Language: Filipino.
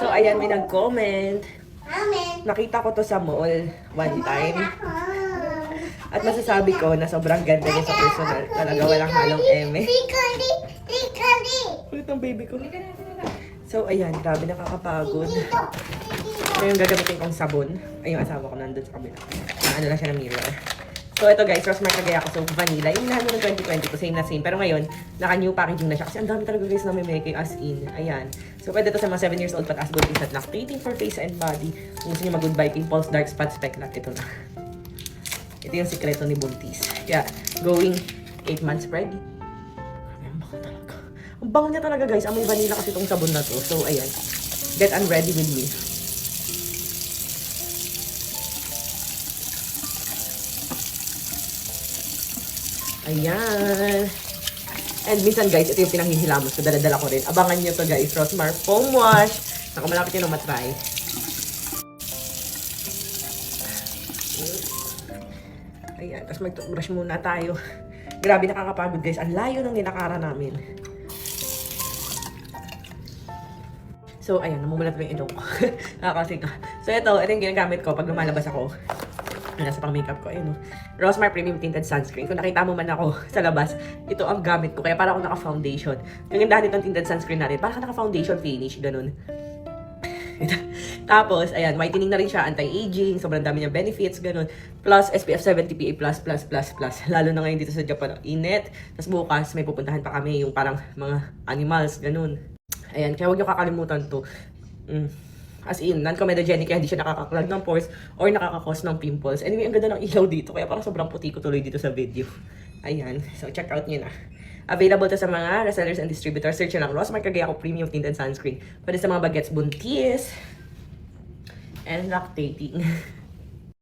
So, ayan, may nag-comment. Nakita ko to sa mall one time. At masasabi ko na sobrang ganda niya sa personal. Talaga walang halong eme. Kulit ng baby ko. So, ayan, grabe nakakapagod. Ito yung gagamitin kong sabon. Ay, yung asawa ko nandun sa kabila. Ano lang siya ng mirror. So, ito guys, Rosmar Cagayaco Soap Vanilla. Yung lahat ng 2020 ko, same na same. Pero ngayon, naka-new packaging na siya. Kasi ang dami talaga guys na may making as in. Ayan. So, pwede to sa mga 7 years old pataas buntis at lactating for face and body. Kung gusto nyo mag-goodbye pimples, dark spots, specklat, ito na. Ito yung sikreto ni buntis. Kaya, going 8 months pregnant. Ang bango talaga. Ang bango niya talaga guys. Amoy vanilla kasi itong sabon na to. So, ayan. Get unready with me. Ayan. And minsan guys, ito yung pinanghihilamos ko. Daladala ko rin. Abangan nyo to guys. Rosmar Foam Wash. Naku, malapit nyo na matry. Ayan. Tapos mag-toothbrush muna tayo. Grabe nakakapagod guys. Ang layo ng nilakara namin. So, ayan. Namumulat mo yung ilong ko. Nakakasika. So, ito yung ginagamit ko pag lumalabas ako. Nasa pang makeup ko, ayun, no? Rosmar Premium Tinted Sunscreen. Kung nakita mo man ako sa labas, ito ang gamit ko. Kaya para ako naka-foundation. Yung gandahan itong tinted sunscreen natin, para ka naka-foundation finish, ganun. Tapos, ayan, whitening na rin siya, anti-aging, sobrang dami niyang benefits, ganun. Plus, SPF 70 PA++++. Lalo na ngayon dito sa Japan, init. Tapos bukas, may pupuntahan pa kami, yung parang mga animals, ganun. Ayan, kaya huwag niyo kakalimutan to. As in, non-comedogenic, kaya hindi siya nakakaklag ng pores or nakakakos ng pimples. Anyway, ang ganda ng ilaw dito, kaya parang sobrang puti ko tuloy dito sa video. Ayan, so check out nyo na. Available to sa mga resellers and distributors. Search nyo lang, Rosmar Cagayaco Premium Tinted Sunscreen. Pwede sa mga bagets buntis and lactating.